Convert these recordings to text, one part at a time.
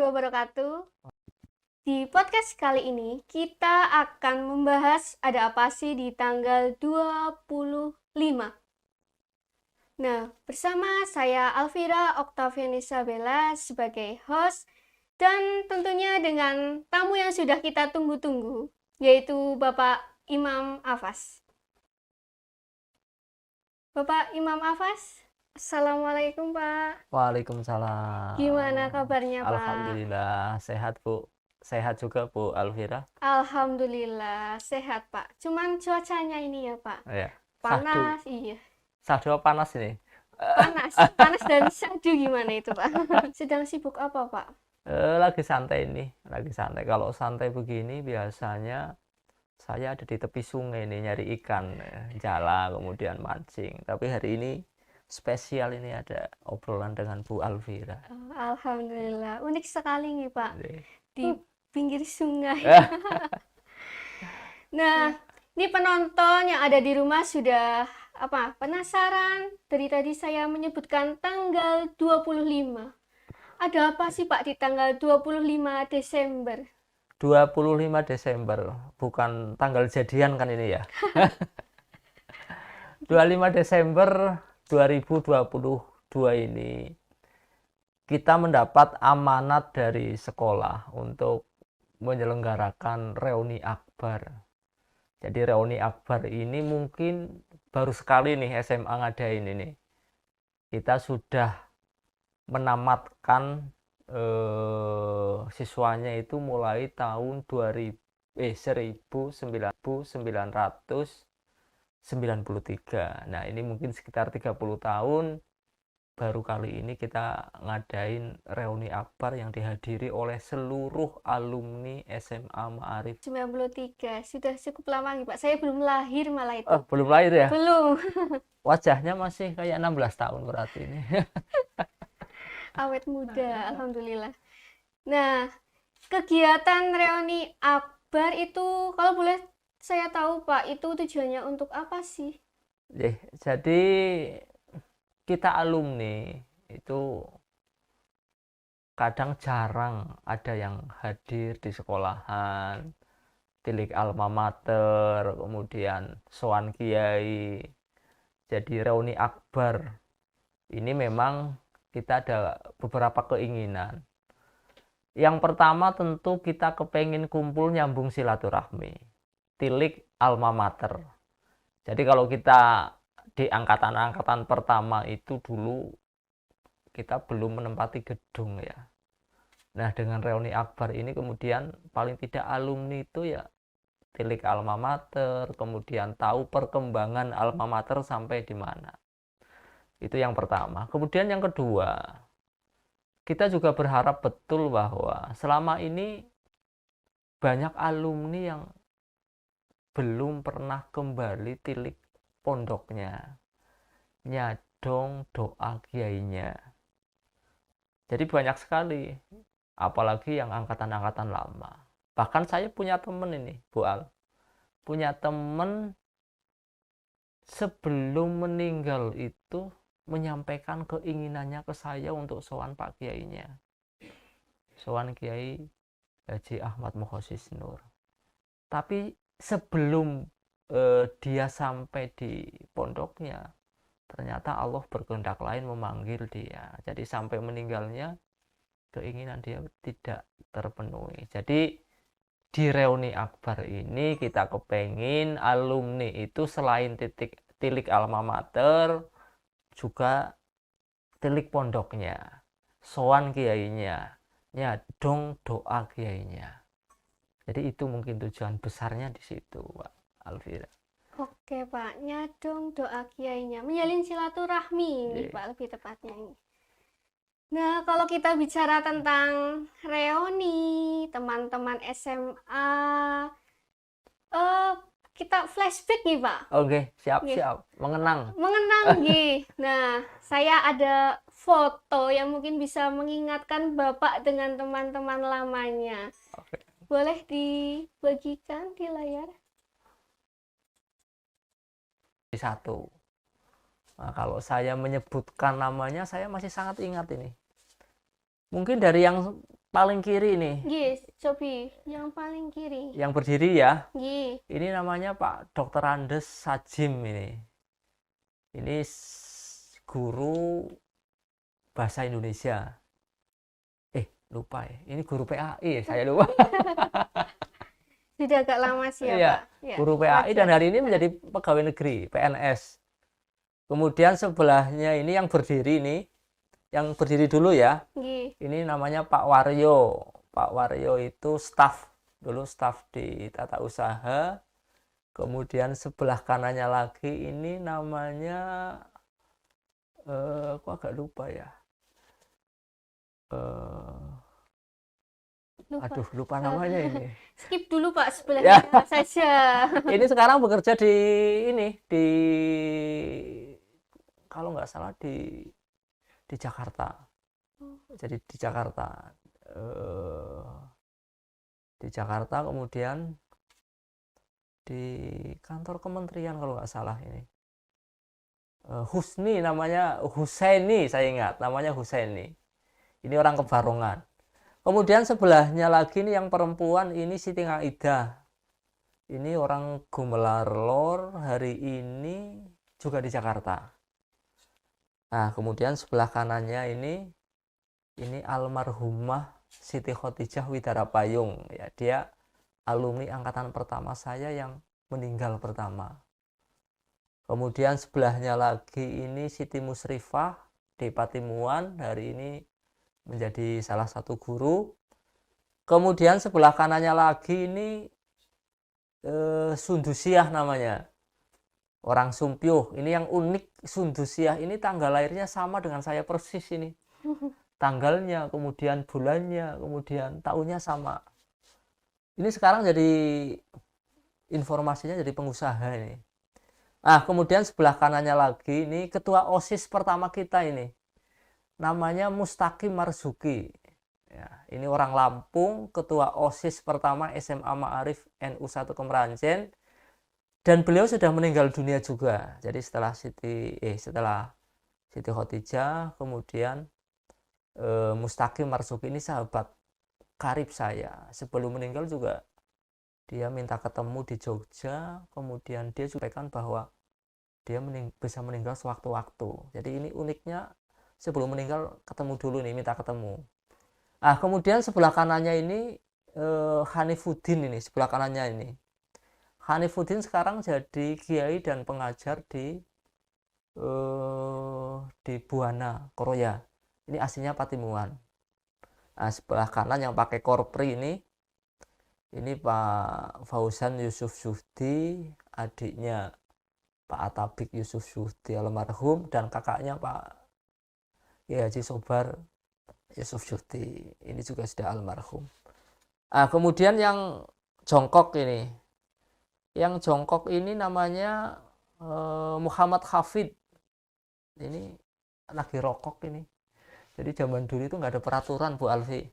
wabarakatuh. Di podcast kali ini kita akan membahas ada apa sih di tanggal 25. Nah, bersama saya Alvira Oktavian Isabella sebagai host dan tentunya dengan tamu yang sudah kita tunggu-tunggu, yaitu Bapak Imam Afas. Bapak Imam Afas, Assalamualaikum Pak. Waalaikumsalam. Gimana kabarnya Pak? Alhamdulillah sehat Bu. Sehat juga Bu Alvira. Alhamdulillah sehat Pak. Cuman cuacanya ini ya Pak. Ya. Panas, iya. Sahdu panas ini. Panas dan syahdu gimana itu Pak? Sedang sibuk apa Pak? Lagi santai ini, lagi santai. Kalau santai begini biasanya saya ada di tepi sungai nih nyari ikan, jala kemudian mancing. Tapi hari ini spesial ini ada obrolan dengan Bu Alvira. Alhamdulillah, unik sekali nih Pak. Jadi, Di pinggir sungai. Nah, ini penonton yang ada di rumah sudah penasaran? Dari tadi saya menyebutkan tanggal 25. Ada apa sih Pak di tanggal 25 Desember? 25 Desember, bukan tanggal jadian kan ini ya. 25 Desember 2022 ini kita mendapat amanat dari sekolah untuk menyelenggarakan reuni akbar. Jadi reuni akbar ini mungkin baru sekali nih SMA ngadain ini. Kita sudah menamatkan siswanya itu mulai tahun 1993. Nah, ini mungkin sekitar 30 tahun baru kali ini kita ngadain reuni akbar yang dihadiri oleh seluruh alumni SMA Ma'arif. 93, sudah cukup lama nih Pak. Saya belum lahir malah itu. Oh, belum lahir ya? Belum. Wajahnya masih kayak 16 tahun berarti ini. Awet muda, alhamdulillah. Nah, kegiatan reuni akbar itu kalau boleh saya tahu Pak, itu tujuannya untuk apa sih? Jadi kita alumni itu kadang jarang ada yang hadir di sekolahan, tilik alma mater, kemudian sowan kiai. Jadi reuni akbar ini memang kita ada beberapa keinginan. Yang pertama tentu kita kepengen kumpul nyambung silaturahmi, tilik alma mater. Jadi kalau kita di angkatan-angkatan pertama itu dulu kita belum menempati gedung ya. Nah, dengan reuni akbar ini kemudian paling tidak alumni itu ya tilik alma mater, kemudian tahu perkembangan alma mater sampai di mana. Itu yang pertama. Kemudian yang kedua, kita juga berharap betul bahwa selama ini banyak alumni yang belum pernah kembali tilik pondoknya, nyadong doa kiainya. Jadi banyak sekali, apalagi yang angkatan-angkatan lama. Bahkan saya punya temen ini, Bu Al. Punya temen sebelum meninggal itu menyampaikan keinginannya ke saya untuk sowan Pak Kiainya. Sowan Kiai Haji Ahmad Mohosis Nur. Tapi sebelum dia sampai di pondoknya, ternyata Allah berkehendak lain memanggil dia. Jadi sampai meninggalnya keinginan dia tidak terpenuhi. Jadi di reuni akbar ini kita kepengin alumni itu selain tilik alma mater juga tilik pondoknya, sowan kiainya, nyadong doa kiainya. Jadi itu mungkin tujuan besarnya di situ, Pak Alvira. Oke Pak, nyadong doa kiainya, menyalin silaturahmi ini Iya. Pak lebih tepatnya ini. Nah, kalau kita bicara tentang reuni teman-teman SMA, kita flashback nih Pak. Oke, Nggih. siap. Mengenang. Mengenang nggih. Nah, saya ada foto yang mungkin bisa mengingatkan Bapak dengan teman-teman lamanya. Oke. Boleh dibagikan di layar? Satu. Nah, kalau saya menyebutkan namanya, saya masih sangat ingat ini. Mungkin dari yang paling kiri nih, Nggih, Sobi, yang paling kiri. yang berdiri ya. Nggih. Ini namanya Pak Dr. Andes Sajim ini. Ini guru bahasa Indonesia. Lupa ya. Ini guru PAI, saya lupa. Sudah agak lama sih ya, Iya, Pak. Ya, guru PAI dan wajar. hari ini menjadi pegawai negeri, PNS. Kemudian sebelahnya ini yang berdiri ini, yang berdiri dulu ya. Nggih. Ini namanya Pak Waryo. Pak Waryo itu staf, dulu staf di tata usaha. Kemudian sebelah kanannya lagi ini namanya, aku agak lupa ya. Lupa namanya ini. Skip dulu Pak, Ya. sebelahnya saja. Ini sekarang bekerja di kalau nggak salah di Jakarta. Jadi di Jakarta kemudian di kantor kementerian kalau nggak salah ini. Husni namanya, Husaini saya ingat, namanya Husaini. Ini orang Kebarongan. Kemudian sebelahnya lagi nih yang perempuan ini Siti Ngaidah. Ini orang Gumelar Lor, hari ini juga di Jakarta. Nah, kemudian sebelah kanannya ini almarhumah Siti Khotijah Widara Payung. Ya, dia alumni angkatan pertama saya yang meninggal pertama. Kemudian sebelahnya lagi ini Siti Musrifah di Patimuan, hari ini menjadi salah satu guru. Kemudian sebelah kanannya lagi ini Sundusiah namanya, orang Sumpyuh. Ini yang unik, Sundusiah ini tanggal lahirnya sama dengan saya persis ini. Tanggalnya, kemudian bulannya, kemudian tahunnya sama. Ini sekarang jadi informasinya jadi pengusaha ini. Nah, kemudian sebelah kanannya lagi ini ketua OSIS pertama kita ini. Namanya Mustaqim Marzuki. Ya, ini orang Lampung, ketua OSIS pertama SMA Ma'arif NU 1 Kemeranjen. Dan beliau sudah meninggal dunia juga. Jadi setelah Siti Khotijah, kemudian Mustaqim Marzuki ini sahabat karib saya. Sebelum meninggal juga dia minta ketemu di Jogja, kemudian dia juga sampaikan bahwa dia bisa meninggal sewaktu-waktu. Jadi ini uniknya, sebelum meninggal ketemu dulu nih, minta ketemu. Nah, kemudian sebelah kanannya ini Hanifuddin ini, sebelah kanannya ini. Hanifuddin sekarang jadi kiai dan pengajar di Buana, Koroya. Ini aslinya Patimuan. Nah, sebelah kanan yang pakai korpri ini Pak Fauzan Yusuf Syuhdi, adiknya Pak Atabik Yusuf Syuhdi almarhum, dan kakaknya Pak Haji Sobar Yusuf Syuhdi, ini juga sudah almarhum. Nah, kemudian yang jongkok ini namanya Muhammad Hafid. Ini lagi rokok ini. Jadi zaman dulu itu nggak ada peraturan, Bu Alfi,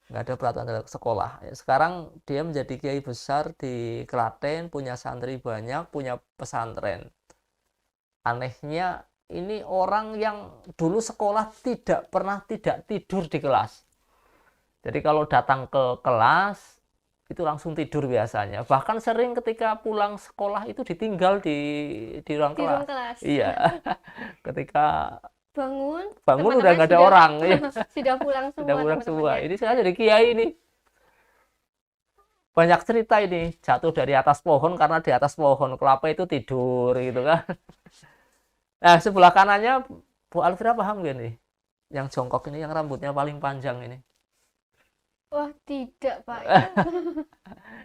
nggak ada peraturan dalam sekolah. Sekarang dia menjadi kiai besar di Klaten, punya santri banyak, punya pesantren. Anehnya ini orang yang dulu sekolah tidak pernah tidak tidur di kelas. Jadi kalau datang ke kelas itu langsung tidur biasanya. Bahkan sering ketika pulang sekolah itu ditinggal di ruang kelas. kelas. Iya. Ketika bangun udah nggak ada orang. Sudah pulang semua. Sudah pulang semua. Ini saya jadi kiai ini. Banyak cerita ini, jatuh dari atas pohon karena di atas pohon kelapa itu tidur gitu kan. Nah, sebelah kanannya Bu Alfira paham gak nih? Yang jongkok ini, yang rambutnya paling panjang ini. Wah, tidak Pak.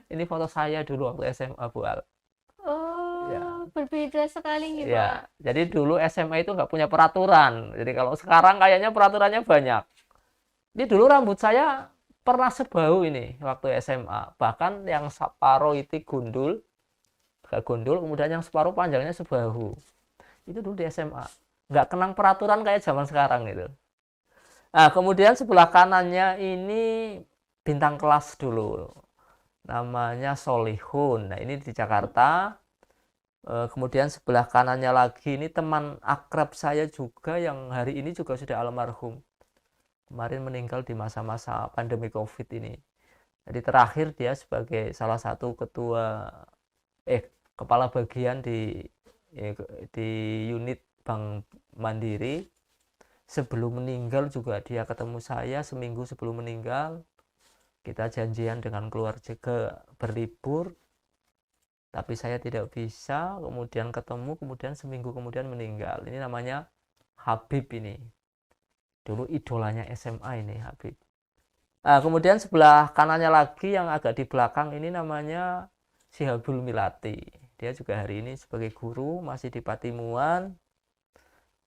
Ini foto saya dulu waktu SMA, Bu Al. Oh, ya. Berbeda sekali nih ya, Pak. Jadi dulu SMA itu nggak punya peraturan. Jadi kalau sekarang kayaknya peraturannya banyak. Ini dulu rambut saya pernah sebahu ini waktu SMA. Bahkan yang separuh itu gundul, kemudian yang separuh panjangnya sebahu. Itu dulu di SMA. Nggak kenang peraturan kayak zaman sekarang gitu. Nah, kemudian sebelah kanannya ini bintang kelas dulu. Namanya Solihun. Nah, ini di Jakarta. Kemudian sebelah kanannya lagi ini teman akrab saya juga yang hari ini juga sudah almarhum. kemarin meninggal di masa-masa pandemi COVID ini. Jadi terakhir dia sebagai salah satu kepala bagian di unit Bank Mandiri. Sebelum meninggal juga dia ketemu saya seminggu sebelum meninggal. Kita janjian dengan keluarga berlibur, tapi saya tidak bisa, kemudian ketemu, kemudian seminggu kemudian meninggal. Ini namanya Habib ini. Dulu idolanya SMA ini Habib. Nah, kemudian sebelah kanannya lagi yang agak di belakang ini namanya Sihabul Milati. Dia juga hari ini sebagai guru masih di Patimuan.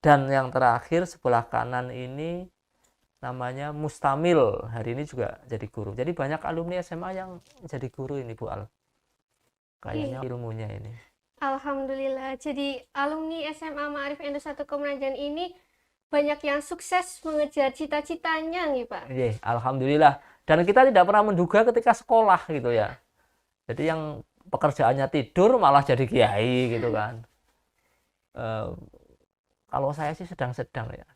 Dan yang terakhir sebelah kanan ini namanya Mustamil. Hari ini juga jadi guru. Jadi banyak alumni SMA yang jadi guru ini Bu Al. Kayaknya ilmunya ini. Alhamdulillah. Jadi alumni SMA Ma'arif Endo 1 Kemenangan ini banyak yang sukses mengejar cita-citanya nih Pak. Iya, alhamdulillah. Dan kita tidak pernah menduga ketika sekolah gitu ya. Jadi yang pekerjaannya tidur malah jadi kiai gitu kan. Kalau saya sih sedang-sedang ya.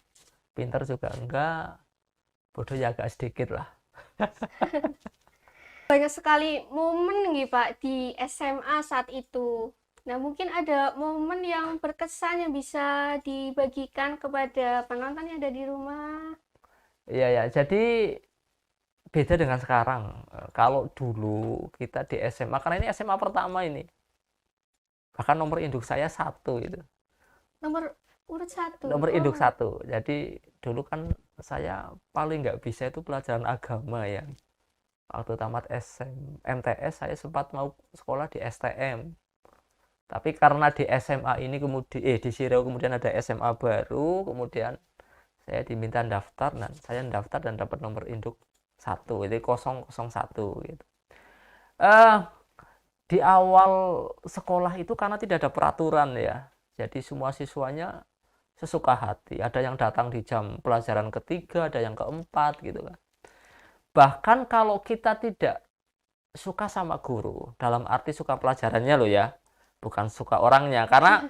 Pinter juga enggak, bodoh ya agak sedikit lah. Banyak sekali momen nih Pak di SMA saat itu. Nah, mungkin ada momen yang berkesan yang bisa dibagikan kepada penonton yang ada di rumah. Iya ya, jadi beda dengan sekarang. Kalau dulu kita di SMA, karena ini SMA pertama ini, bahkan nomor induk saya 1 itu. Nomor urut 1. Nomor induk 1. Jadi dulu kan saya paling nggak bisa itu pelajaran agama ya. Waktu tamat MTS saya sempat mau sekolah di STM. Tapi karena di SMA ini kemudian di Sireu kemudian ada SMA baru, kemudian saya diminta daftar dan saya daftar dan dapat nomor induk 1, itu 001 gitu. Di awal sekolah itu karena tidak ada peraturan ya. Jadi semua siswanya sesuka hati. Ada yang datang di jam pelajaran ketiga, ada yang keempat gitu kan. Bahkan kalau kita tidak suka sama guru, dalam arti suka pelajarannya loh ya, bukan suka orangnya. Karena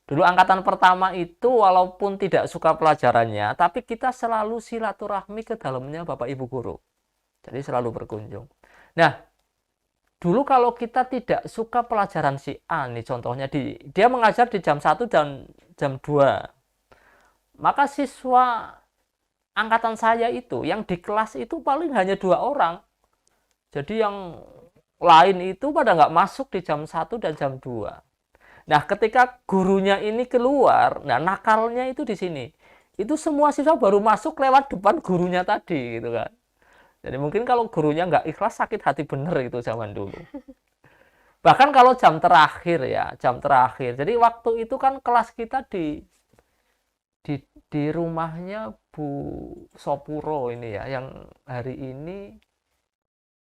dulu angkatan pertama itu walaupun tidak suka pelajarannya, tapi kita selalu silaturahmi ke dalamnya Bapak Ibu guru. Jadi selalu berkunjung. Nah, dulu kalau kita tidak suka pelajaran si A nih contohnya dia mengajar di jam 1 dan jam 2. Maka siswa angkatan saya itu yang di kelas itu paling hanya 2 orang. Jadi yang lain itu pada nggak masuk di jam 1 dan jam 2. Nah, ketika gurunya ini keluar, nah nakalnya itu di sini. Itu semua siswa baru masuk lewat depan gurunya tadi gitu kan. Jadi mungkin kalau gurunya nggak ikhlas sakit hati bener itu zaman dulu. Bahkan kalau jam terakhir ya, jam terakhir. Jadi waktu itu kan kelas kita di rumahnya Bu Sopuro ini ya, yang hari ini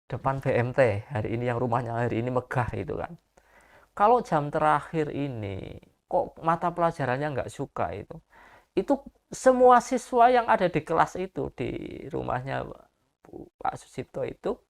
depan BMT, hari ini yang rumahnya hari ini megah itu kan. Kalau jam terakhir ini kok mata pelajarannya nggak suka itu semua siswa yang ada di kelas itu di rumahnya Pak Susipto itu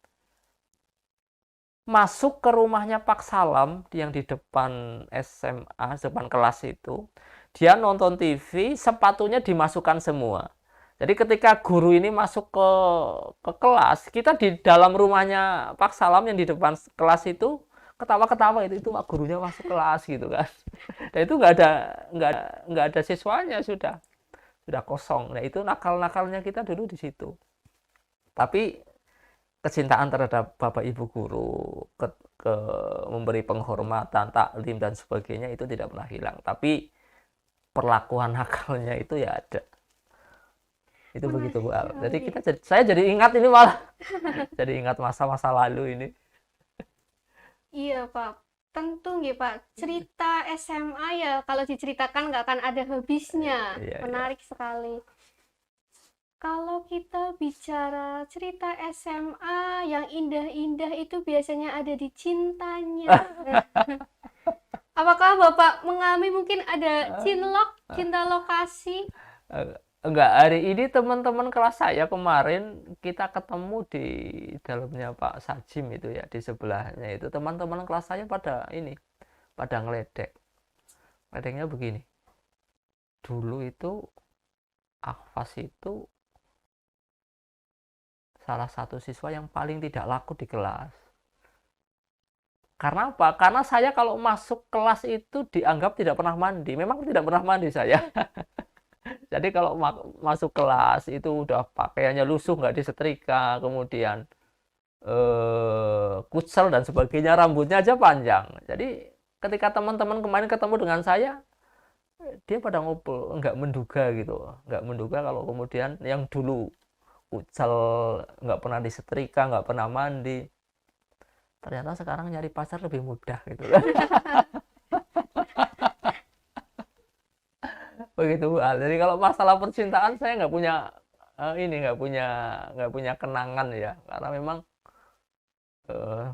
masuk ke rumahnya Pak Salam yang di depan SMA, depan kelas itu. Dia nonton TV, sepatunya dimasukkan semua. Jadi ketika guru ini masuk ke kelas, kita di dalam rumahnya Pak Salam yang di depan kelas itu ketawa-ketawa itu Pak gurunya masuk kelas gitu kan. Dan itu nggak ada siswanya sudah kosong. Nah itu nakal-nakalnya kita dulu di situ. Tapi kecintaan terhadap Bapak Ibu guru, ke memberi penghormatan, taklim dan sebagainya itu tidak pernah hilang. Tapi perlakuan nakalnya itu ya ada. Itu begitu Bu Al. Jadi saya jadi ingat ini malah jadi ingat masa-masa lalu ini. Iya Pak, tentu nggih Pak. Cerita SMA ya kalau diceritakan nggak akan ada habisnya. Iya, Menarik sekali. Kalau kita bicara cerita SMA yang indah-indah itu biasanya ada di cintanya. Apakah Bapak mengalami mungkin ada cinlok, cinta lokasi? Enggak, hari ini teman-teman kelas saya kemarin kita ketemu di dalamnya Pak Sajim itu ya, di sebelahnya itu teman-teman kelas saya pada ngeledek. Ledeknya begini. Dulu itu Akfas itu salah satu siswa yang paling tidak laku di kelas. Karena apa? Karena saya kalau masuk kelas itu dianggap tidak pernah mandi. Memang tidak pernah mandi saya. Jadi kalau masuk kelas itu udah pakaiannya lusuh, nggak disetrika, kemudian kucel dan sebagainya, rambutnya aja panjang. Jadi ketika teman-teman kemarin ketemu dengan saya, dia pada ngobrol, nggak menduga gitu, nggak menduga kalau kemudian yang dulu kucel, nggak pernah disetrika, nggak pernah mandi, ternyata sekarang nyari pacar lebih mudah gitu. Begitu Bu Al. Jadi kalau masalah percintaan saya nggak punya kenangan ya, karena memang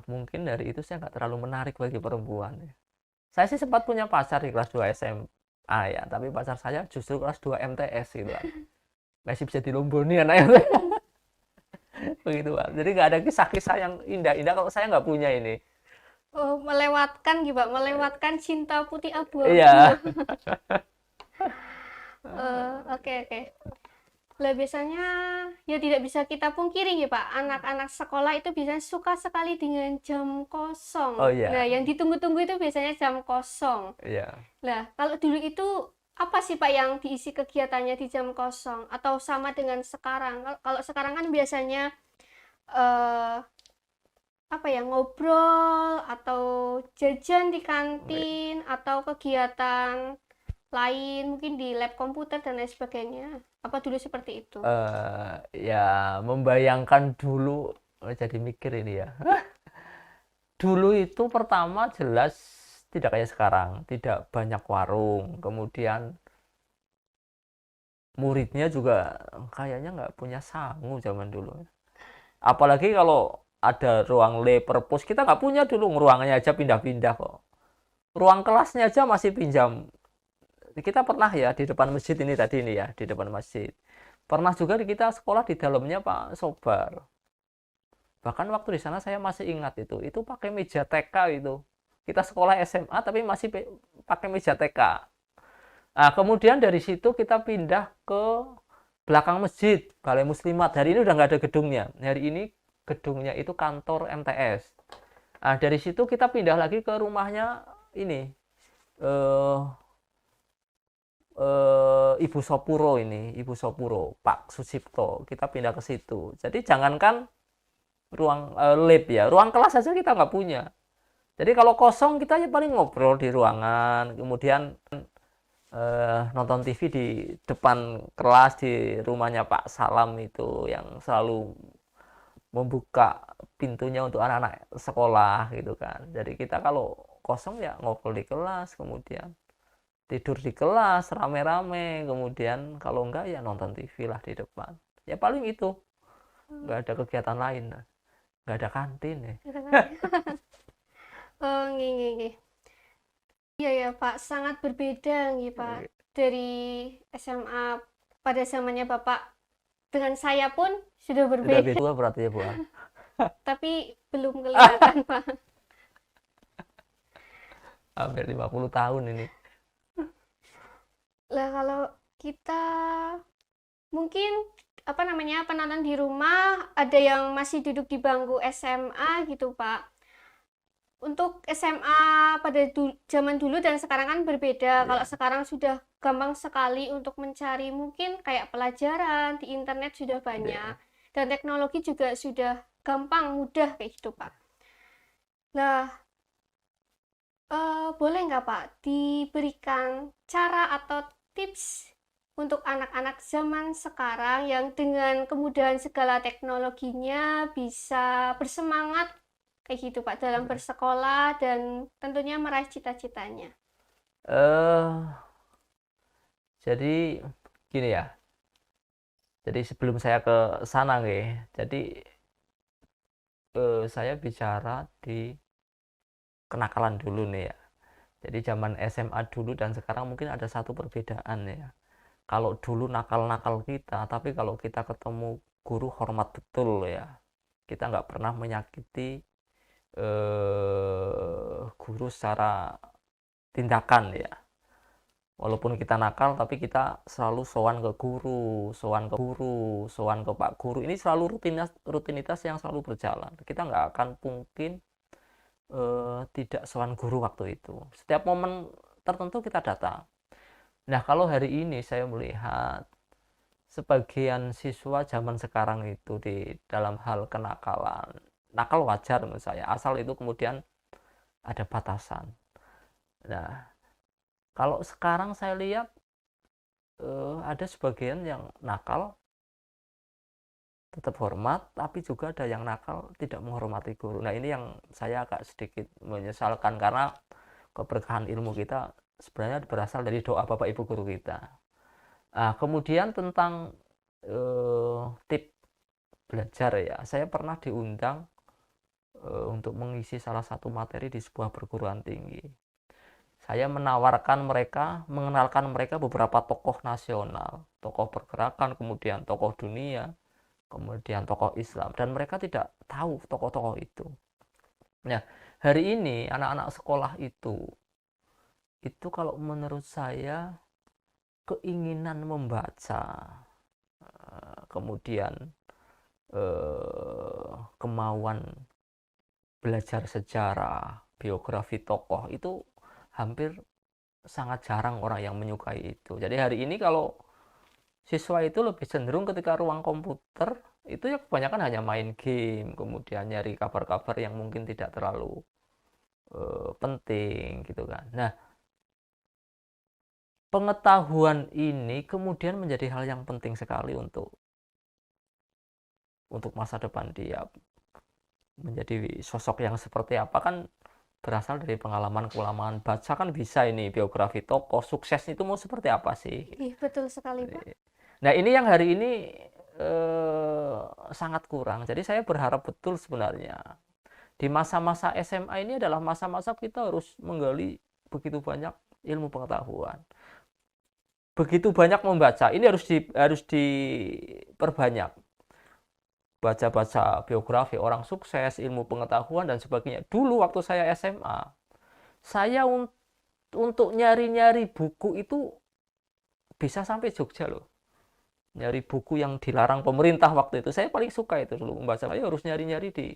mungkin dari itu saya nggak terlalu menarik bagi perempuan ya. Saya sih sempat punya pacar di kelas 2 SMA ya, tapi pacar saya justru kelas 2 MTS gitu kan. Masih bisa dilomboni anaknya. Begitu Pak. Jadi nggak ada kisah-kisah yang indah-indah kalau saya nggak punya ini. Oh, melewatkan gitu, Pak. Melewatkan cinta putih abu-abu. Iya. Oke, oke. Lah biasanya ya tidak bisa kita pungkiri ya Pak, anak-anak sekolah itu biasanya suka sekali dengan jam kosong. Oh Nah, iya. yang ditunggu-tunggu itu biasanya jam kosong. Iya. Lah, kalau dulu itu apa sih Pak yang diisi kegiatannya di jam kosong? Atau sama dengan sekarang? Kalau sekarang kan biasanya eh apa ya, ngobrol atau jajan di kantin atau kegiatan lain mungkin di lab komputer dan lain sebagainya. Apa dulu seperti itu? Ya membayangkan dulu, jadi mikir ini ya. Dulu itu pertama jelas tidak kayak sekarang, tidak banyak warung, kemudian muridnya juga kayaknya nggak punya sangu zaman dulu. Apalagi kalau ada ruang le perpus, kita nggak punya dulu, ruangannya aja pindah-pindah kok. Ruang kelasnya aja masih pinjam. Kita pernah ya di depan masjid ini tadi ini ya, di depan masjid. Pernah juga kita sekolah di dalamnya Pak Sobar. Bahkan waktu di sana saya masih ingat itu pakai meja TK itu. Kita sekolah SMA tapi masih pakai meja TK. Nah, kemudian dari situ kita pindah ke belakang masjid, Balai Muslimat. Hari ini udah nggak ada gedungnya. Hari ini gedungnya itu kantor MTS. Nah, dari situ kita pindah lagi ke rumahnya ini, eh, Ibu Sopuro ini, Ibu Sopuro, Pak Susipto. Kita pindah ke situ. Jadi jangankan ruang lab ya, ruang kelas saja kita nggak punya. Jadi kalau kosong kita ya paling ngobrol di ruangan, kemudian nonton TV di depan kelas di rumahnya Pak Salam itu yang selalu membuka pintunya untuk anak-anak sekolah gitu kan. Jadi kita kalau kosong ya ngobrol di kelas, kemudian tidur di kelas rame-rame, kemudian kalau enggak ya nonton TV lah di depan. Ya paling itu, nggak ada kegiatan lain, nggak ada kantin ya. Oh, nggih. Iya ya Pak, sangat berbeda nih Pak dari SMA pada zamannya Bapak dengan saya pun sudah Udah berbeda, beda berarti ya Bu. tapi belum kelihatan Pak. Hampir 50 tahun ini. Lah kalau kita mungkin apa namanya penonton di rumah ada yang masih duduk di bangku SMA gitu Pak. Untuk SMA pada zaman dulu dan sekarang kan berbeda. Kalau sekarang sudah gampang sekali untuk mencari mungkin kayak pelajaran di internet sudah banyak dan teknologi juga sudah gampang mudah kayak gitu Pak. Nah, boleh nggak Pak diberikan cara atau tips untuk anak-anak zaman sekarang yang dengan kemudahan segala teknologinya bisa bersemangat kayak gitu Pak dalam bersekolah dan tentunya meraih cita-citanya. Jadi gini ya. Jadi sebelum saya ke sana nih, jadi saya bicara di kenakalan dulu nih ya. Jadi zaman SMA dulu dan sekarang mungkin ada satu perbedaan ya. Kalau dulu nakal-nakal kita, tapi kalau kita ketemu guru hormat betul ya. Kita nggak pernah menyakiti guru secara tindakan ya. Walaupun kita nakal, tapi kita selalu sowan ke guru, sowan ke pak guru. Ini selalu rutinitas yang selalu berjalan. Kita nggak akan mungkin tidak sowan guru waktu itu. Setiap momen tertentu kita datang. Nah, kalau hari ini saya melihat sebagian siswa zaman sekarang itu di dalam hal kenakalan, nakal wajar menurut saya, asal itu kemudian ada batasan. Nah, kalau sekarang saya lihat ada sebagian yang nakal tetap hormat, tapi juga ada yang nakal tidak menghormati guru. Nah, ini yang saya agak sedikit menyesalkan, karena keberkahan ilmu kita sebenarnya berasal dari doa Bapak Ibu guru kita. Nah, kemudian tentang tip belajar ya, saya pernah diundang untuk mengisi salah satu materi di sebuah perguruan tinggi. Saya menawarkan mereka, mengenalkan mereka beberapa tokoh nasional, tokoh pergerakan, kemudian tokoh dunia, kemudian tokoh Islam, dan mereka tidak tahu tokoh-tokoh itu. Nah, hari ini anak-anak sekolah itu kalau menurut saya keinginan membaca, kemudian kemauan belajar sejarah, biografi tokoh itu hampir sangat jarang orang yang menyukai itu. Jadi hari ini kalau siswa itu lebih cenderung ketika ruang komputer itu ya kebanyakan hanya main game, kemudian nyari kabar-kabar yang mungkin tidak terlalu penting gitu kan. Nah, pengetahuan ini kemudian menjadi hal yang penting sekali untuk masa depan dia. Menjadi sosok yang seperti apa kan berasal dari pengalaman baca, kan bisa ini biografi tokoh sukses itu mau seperti apa sih. Betul sekali, Pak. Nah, ini yang hari ini sangat kurang. Jadi saya berharap betul sebenarnya di masa-masa SMA ini adalah masa-masa kita harus menggali begitu banyak ilmu pengetahuan, begitu banyak membaca. Ini harus diperbanyak, baca-baca biografi orang sukses, ilmu pengetahuan dan sebagainya. Dulu waktu saya SMA, saya untuk nyari-nyari buku itu bisa sampai Jogja loh. Nyari buku yang dilarang pemerintah waktu itu. Saya paling suka itu dulu membaca. Saya harus nyari-nyari di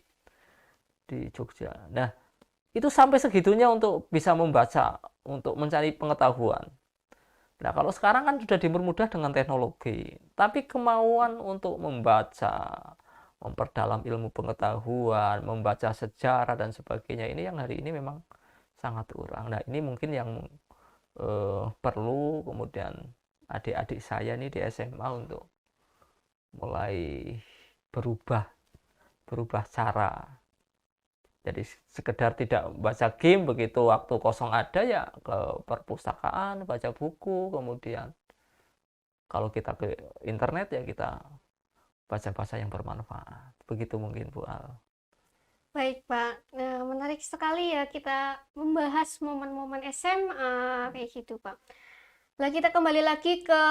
Jogja. Nah, itu sampai segitunya untuk bisa membaca, untuk mencari pengetahuan. Nah, kalau sekarang kan sudah dipermudah dengan teknologi. Tapi kemauan untuk membaca, memperdalam ilmu pengetahuan, membaca sejarah dan sebagainya, ini yang hari ini memang sangat kurang. Nah, ini mungkin yang perlu kemudian adik-adik saya nih di SMA untuk mulai berubah cara. Jadi sekedar tidak baca game, begitu waktu kosong ada ya ke perpustakaan, baca buku, kemudian kalau kita ke internet ya kita baca-baca yang bermanfaat. Begitu mungkin Bu Al. Baik, Pak. Nah, menarik sekali ya kita membahas momen-momen SMA kayak gitu, Pak. Lah kita kembali lagi ke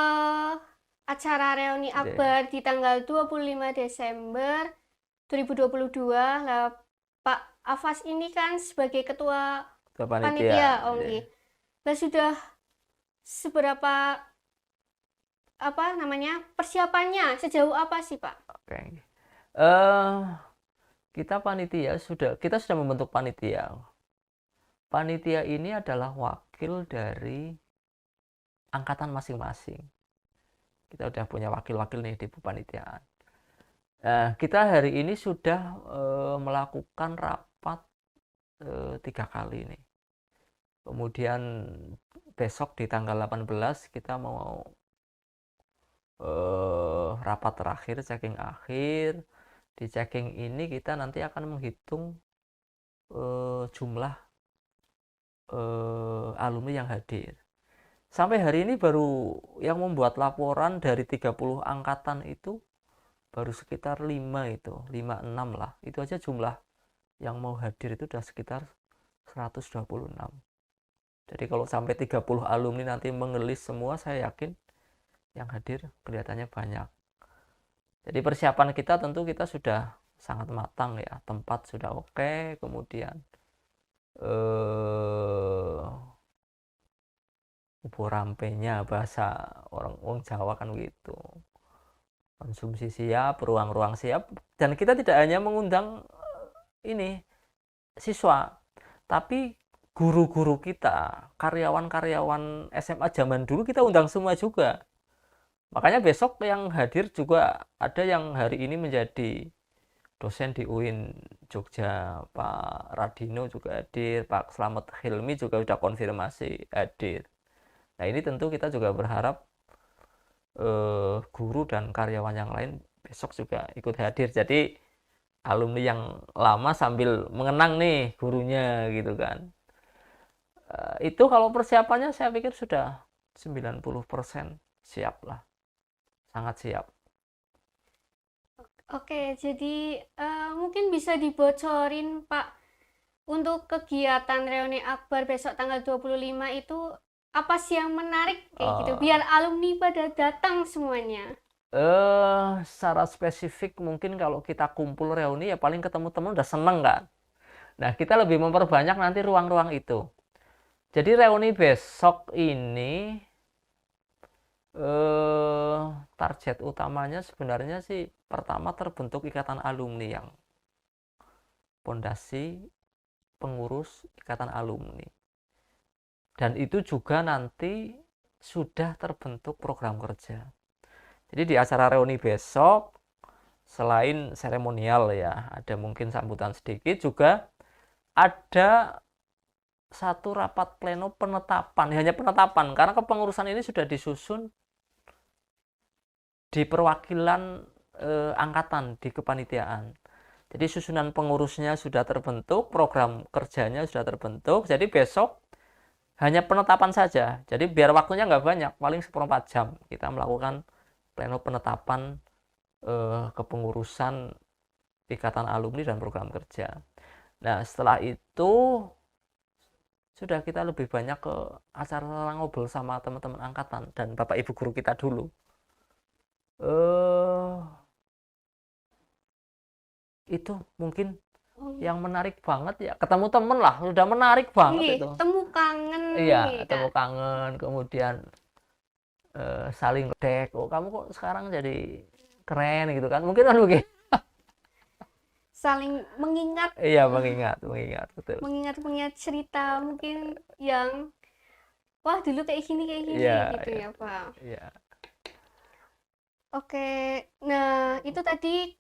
acara reuni akbar di tanggal 25 Desember 2022. Lah Pak Afas ini kan sebagai ketua panitia, Yeah. Lah sudah seberapa persiapannya sejauh apa sih, Pak? Oke. Kita sudah membentuk panitia. Panitia ini adalah wakil dari angkatan masing-masing. Kita udah punya wakil-wakil nih di panitiaan. Nah, kita hari ini sudah melakukan rapat 3 kali nih. Kemudian besok di tanggal 18 kita mau rapat terakhir, checking akhir. Di checking ini kita nanti akan menghitung jumlah alumni yang hadir. Sampai hari ini baru yang membuat laporan dari 30 angkatan itu baru sekitar 5 itu, 5-6 lah. Itu aja jumlah yang mau hadir itu udah sekitar 126. Jadi kalau sampai 30 alumni nanti mengelis semua, saya yakin yang hadir kelihatannya banyak. Jadi persiapan kita tentu kita sudah sangat matang ya. Tempat sudah oke, kemudian borampenya, bahasa orang Jawa kan gitu. Konsumsi siap, ruang-ruang siap, dan kita tidak hanya mengundang ini siswa, tapi guru-guru kita, karyawan-karyawan SMA zaman dulu kita undang semua juga. Makanya besok yang hadir juga ada yang hari ini menjadi dosen di UIN Jogja, Pak Radino juga hadir, Pak Slamet Hilmi juga sudah konfirmasi hadir. Nah ini tentu kita juga berharap guru dan karyawan yang lain besok juga ikut hadir. Jadi alumni yang lama sambil mengenang nih gurunya gitu kan. Itu kalau persiapannya saya pikir sudah 90% siap lah. Sangat siap. Oke, jadi mungkin bisa dibocorin Pak, untuk kegiatan reuni akbar besok tanggal 25 itu apa sih yang menarik kayak gitu, biar alumni pada datang semuanya. Secara spesifik mungkin kalau kita kumpul reuni ya paling ketemu teman udah seneng kan. Nah kita lebih memperbanyak nanti ruang-ruang itu. Jadi reuni besok ini target utamanya sebenarnya sih pertama terbentuk ikatan alumni yang pondasi pengurus ikatan alumni. Dan itu juga nanti sudah terbentuk program kerja. Jadi di acara reuni besok selain seremonial ya, ada mungkin sambutan sedikit, juga ada satu rapat pleno penetapan, hanya penetapan karena kepengurusan ini sudah disusun di perwakilan angkatan di kepanitiaan. Jadi susunan pengurusnya sudah terbentuk, program kerjanya sudah terbentuk. Jadi besok hanya penetapan saja. Jadi biar waktunya nggak banyak, paling 1/4 jam kita melakukan pleno penetapan kepengurusan ikatan alumni dan program kerja. Nah setelah itu sudah kita lebih banyak ke acara ngobrol sama teman-teman angkatan dan bapak ibu guru kita dulu. Itu mungkin yang menarik banget ya, ketemu temen lah, udah menarik banget itu. Temu kangen. Iya, temu kangen, kemudian saling dek, oh kamu kok sekarang jadi keren gitu kan, mungkin kan begitu. Saling mengingat. Iya, mengingat betul. Mengingat cerita mungkin yang wah dulu kayak gini Iya, gitu iya, ya Pak. iya. Oke, nah itu tadi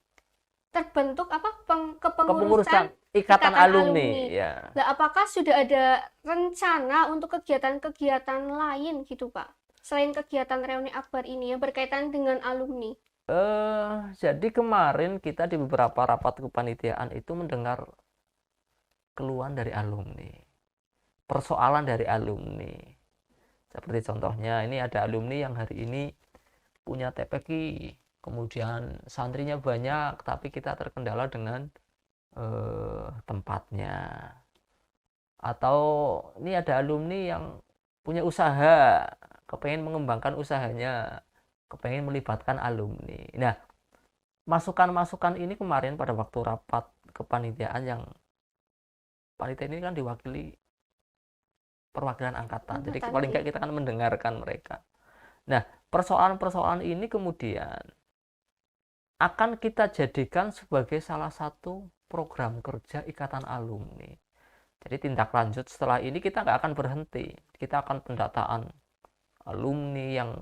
terbentuk apa Kepengurusan kepengurusan ikatan alumni ya. Nah, apakah sudah ada rencana untuk kegiatan-kegiatan lain gitu Pak, selain kegiatan reuni akbar ini yang berkaitan dengan alumni? Jadi kemarin kita di beberapa rapat kepanitiaan itu mendengar keluhan dari alumni, persoalan dari alumni. Seperti contohnya ini ada alumni yang hari ini punya TPQ, kemudian santrinya banyak, tapi kita terkendala dengan tempatnya. Atau ini ada alumni yang punya usaha, kepengen mengembangkan usahanya, kepengen melibatkan alumni. Nah, masukan-masukan ini kemarin pada waktu rapat kepanitiaan yang panitia ini kan diwakili perwakilan angkatan. Jadi paling nggak kita kan mendengarkan mereka. Nah, persoalan-persoalan ini kemudian akan kita jadikan sebagai salah satu program kerja ikatan alumni. Jadi tindak lanjut setelah ini kita nggak akan berhenti. Kita akan pendataan alumni yang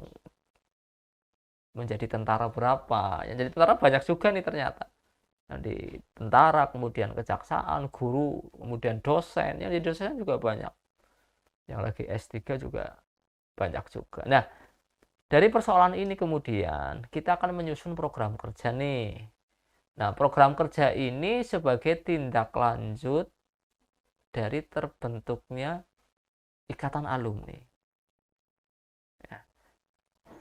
menjadi tentara berapa. Yang jadi tentara banyak juga nih ternyata. Di tentara, kemudian kejaksaan, guru, kemudian dosen. Yang jadi dosen juga banyak. Yang lagi S3 juga banyak juga. Nah, dari persoalan ini kemudian kita akan menyusun program kerja nih. Nah, program kerja ini sebagai tindak lanjut dari terbentuknya ikatan alumni. Ya.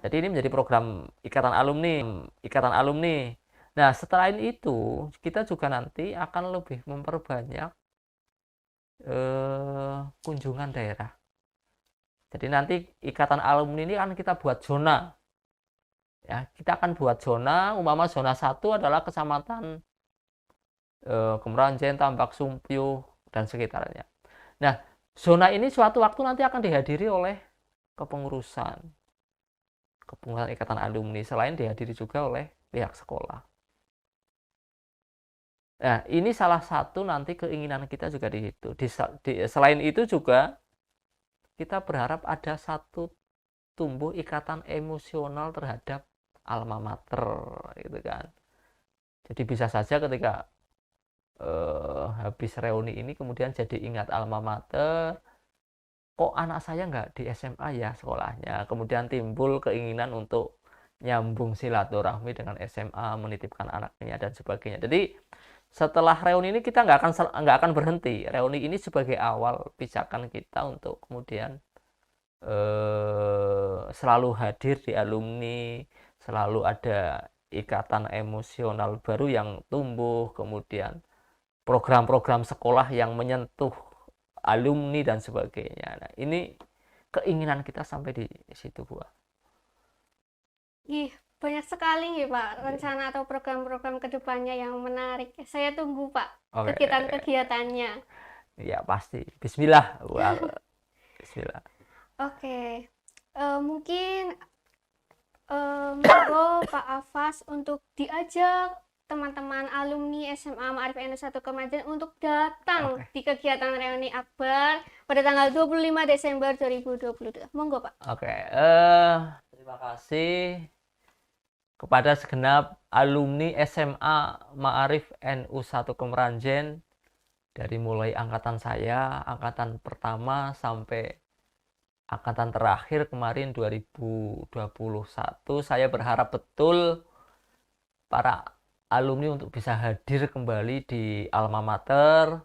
Jadi ini menjadi program ikatan alumni. Nah, setelah itu kita juga nanti akan lebih memperbanyak kunjungan daerah. Jadi nanti ikatan alumni ini kan kita buat zona. Ya, kita akan buat zona, umpama zona 1 adalah kecamatan Kemeranjen, Tambak Sumpyuh dan sekitarnya. Nah, zona ini suatu waktu nanti akan dihadiri oleh kepengurusan ikatan alumni, selain dihadiri juga oleh pihak sekolah. Nah, ini salah satu nanti keinginan kita juga di situ. Selain itu juga kita berharap ada satu tumbuh ikatan emosional terhadap alma mater, gitu kan. Jadi bisa saja ketika habis reuni ini kemudian jadi ingat alma mater, kok anak saya nggak di SMA ya sekolahnya, kemudian timbul keinginan untuk nyambung silaturahmi dengan SMA, menitipkan anaknya dan sebagainya. Jadi setelah reuni ini kita nggak akan berhenti. Reuni ini sebagai awal pijakan kita untuk kemudian selalu hadir di alumni, selalu ada ikatan emosional baru yang tumbuh, kemudian program-program sekolah yang menyentuh alumni dan sebagainya. Nah, ini keinginan kita sampai di situ, Bu. Ih, banyak sekali nih Pak rencana atau program-program kedepannya yang menarik. Saya tunggu Pak Oke. kegiatan-kegiatannya. Ya pasti. Bismillah, Bu. Bismillah. Oke, mungkin monggo Pak Afas untuk diajak teman-teman alumni SMA Ma'arif NU1 Kementerian untuk datang di kegiatan reuni akbar pada tanggal 25 Desember 2022. Monggo Pak. Oke, terima kasih kepada segenap alumni SMA Ma'arif NU1 Kemeranjen, dari mulai angkatan saya, angkatan pertama sampai angkatan terakhir kemarin 2021. Saya berharap betul para alumni untuk bisa hadir kembali di alma mater.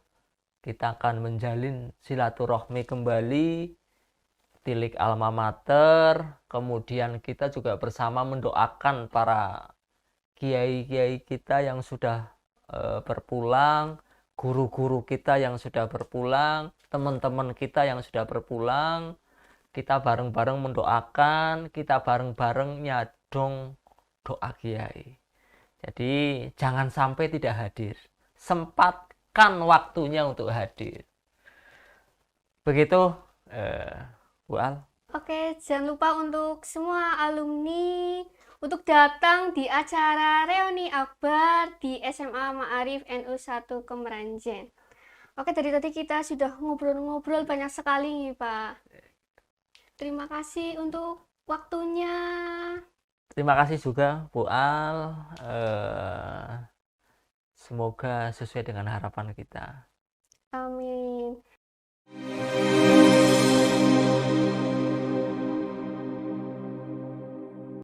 Kita akan menjalin silaturahmi kembali, tilik alma mater. Kemudian kita juga bersama mendoakan para kiai-kiai kita yang sudah berpulang, guru-guru kita yang sudah berpulang, teman-teman kita yang sudah berpulang. Kita bareng-bareng mendoakan, kita bareng-bareng nyadong doa kiai. Jadi jangan sampai tidak hadir. Sempatkan waktunya untuk hadir. Begitu, Bu Al. Oke, jangan lupa untuk semua alumni untuk datang di acara reuni akbar di SMA Ma'arif NU1 Kemeranjen. Oke, dari tadi kita sudah ngobrol-ngobrol banyak sekali nih Pak. Terima kasih untuk waktunya. Terima kasih juga Bu Al. Semoga sesuai dengan harapan kita.